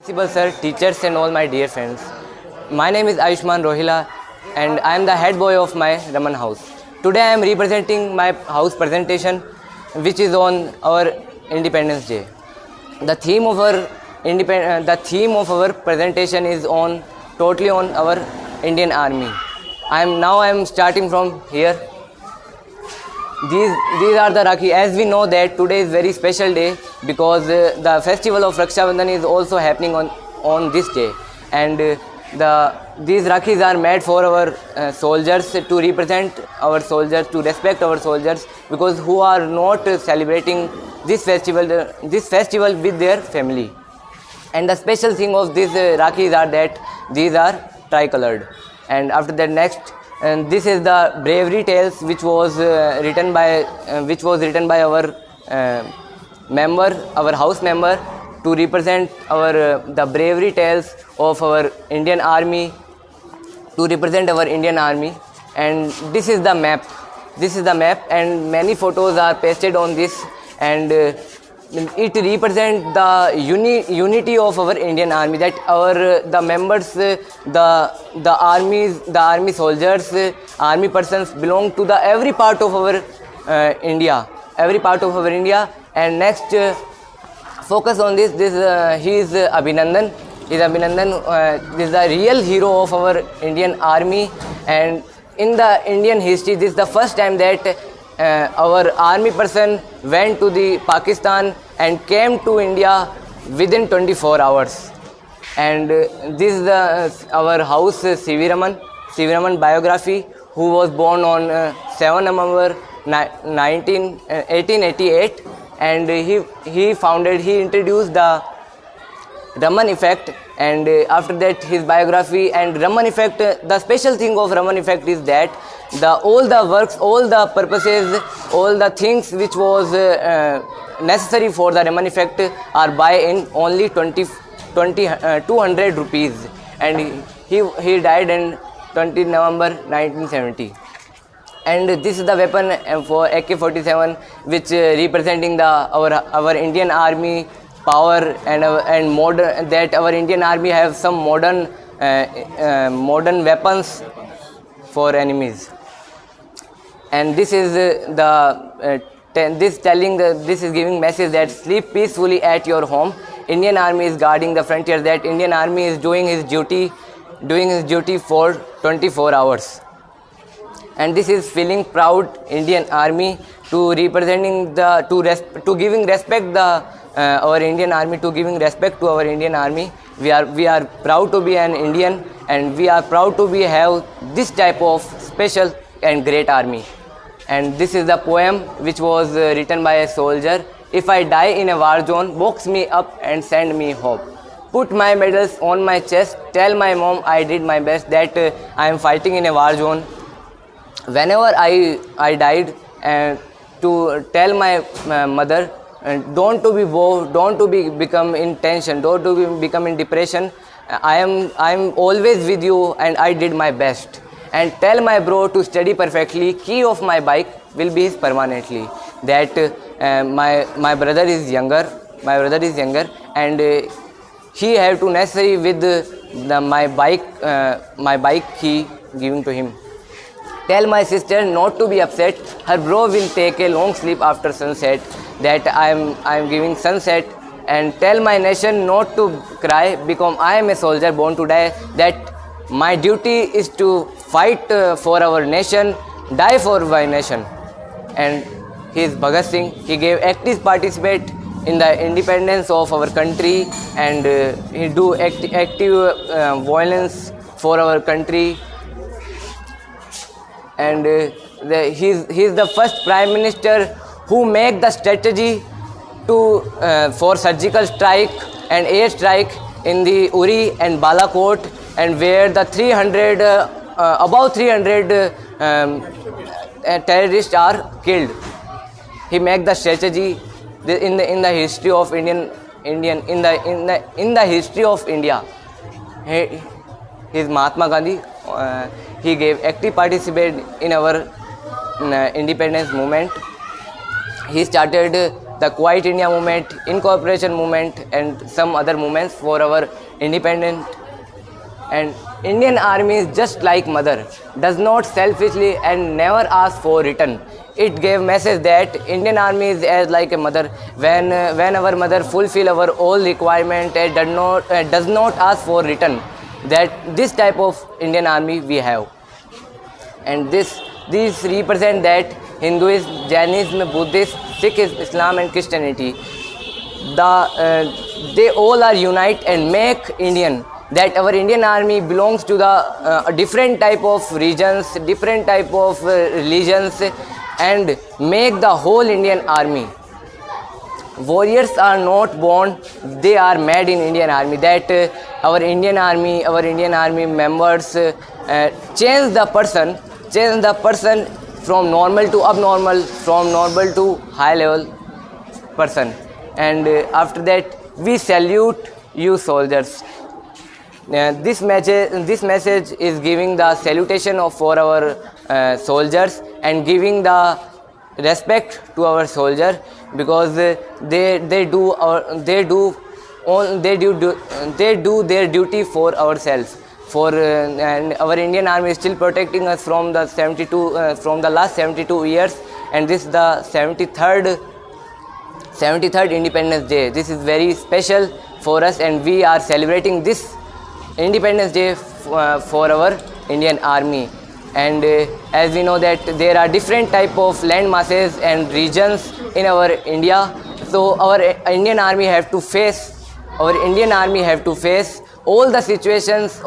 Principal sir, teachers and all my dear friends. My name is Ayushman Rohilla and I am the head boy of my Raman house. Today I am representing my house presentation which is on our Independence Day. The theme of our presentation is totally on our Indian Army. I am starting from here. These are the Rakhi. As we know that today is very special day because the festival of Raksha Bandhan is also happening on this day, and these Rakhis are made for our soldiers, to represent our soldiers, to respect our soldiers, because who are not celebrating this festival with their family. And the special thing of these Rakhis are that these are tricolored. And after that, next, and this is the bravery tales which was written by our house member, to represent the bravery tales of our Indian Army, to represent our Indian Army. And this is the map, and many photos are pasted on this, and it represents the unity of our Indian Army, that the members, the army soldiers, army persons belong to the every part of our India. And next, focus on this. He is Abhinandan. This is the real hero of our Indian Army, and in the Indian history, this is the first time that our army person went to the Pakistan and came to India within 24 hours. And this is our house CV Raman biography, who was born on 7 November 1888, and he introduced the Raman effect, and after that his biography. And Raman effect, the special thing of Raman effect is that all the works, all the purposes, all the things which was necessary for the Raman effect are buy in only 200 rupees, and he died in 20 November 1970. And this is the weapon for AK-47, which representing our Indian Army power, and modern, that our Indian Army have some modern weapons for enemies. And this is this is giving message that sleep peacefully at your home. Indian Army is guarding the frontier. That Indian Army is doing his duty for 24 hours. And this is feeling proud Indian Army, to representing to giving respect our Indian Army, to giving respect to our Indian Army. We are proud to be an Indian, and we are proud to have this type of special and great army. And this is the poem which was written by a soldier. If I die in a war zone, box me up and send me hope. Put my medals on my chest, tell my mom I did my best, that I am fighting in a war zone. Whenever I died, to tell my mother, don't to be bored, don't to become in tension, don't to become in depression. I am always with you, and I did my best. And tell my bro to study perfectly. Key of my bike will be his permanently. That my brother is younger. And he have to necessary with my bike he giving to him. Tell my sister not to be upset. Her bro will take a long sleep after sunset. That I am giving sunset. And tell my nation not to cry, because I am a soldier born to die. That my duty is to fight for our nation, die for my nation. And he is Bhagat Singh. He gave active participate in the independence of our country, and he do active violence for our country. And he is the first Prime Minister who make the strategy for surgical strike and air strike in the Uri and Balakot, and where the above 300 terrorists are killed. He make the strategy in the history of in the history of India. He is Mahatma Gandhi. He gave active participate in our independence movement. He started the Quiet India movement, Incorporation movement, and some other movements for our independent. And Indian Army is just like mother, does not selfishly and never ask for return. It gave message that Indian Army is as like a mother. When our mother fulfill our all requirement and does not ask for return. That this type of Indian Army we have. And these represent that Hinduism, Jainism, Buddhism, Sikhism, Islam and Christianity, they all are unite and make Indian. That our Indian Army belongs to the different type of regions, different type of religions, and make the whole Indian Army. Warriors are not born, they are made in Indian Army. That our Indian Army members change the person from normal to abnormal, from normal to high level person. And after that, we salute you soldiers. This message is giving the salutation for our soldiers and giving the respect to our soldier, because they do their duty for ourselves. And our Indian Army is still protecting us from the last 72 years, and this is the 73rd Independence Day. This is very special for us, and we are celebrating this Independence Day for our Indian Army. And as we know that there are different type of land masses and regions in our India, so our Indian Army have to face all the situations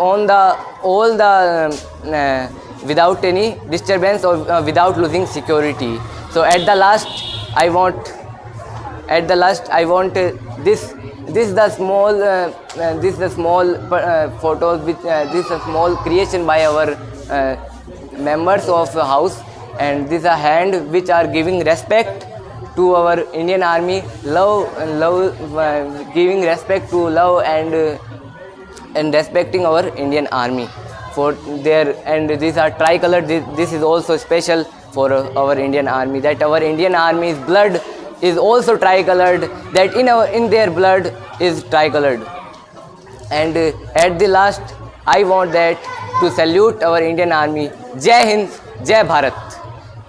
without any disturbance or without losing security. So at the last I want this is the small photos which this is a small creation by our members of the house, and this is a hand which are giving respect to our Indian Army, giving respect to love and respecting our Indian Army for their. And these are tricolored. This is also special for our Indian Army, that our Indian Army's blood is also tricolored, that in their blood is tricolored. And at the last I want that to salute our Indian Army. Jai Hind, Jai Bharat.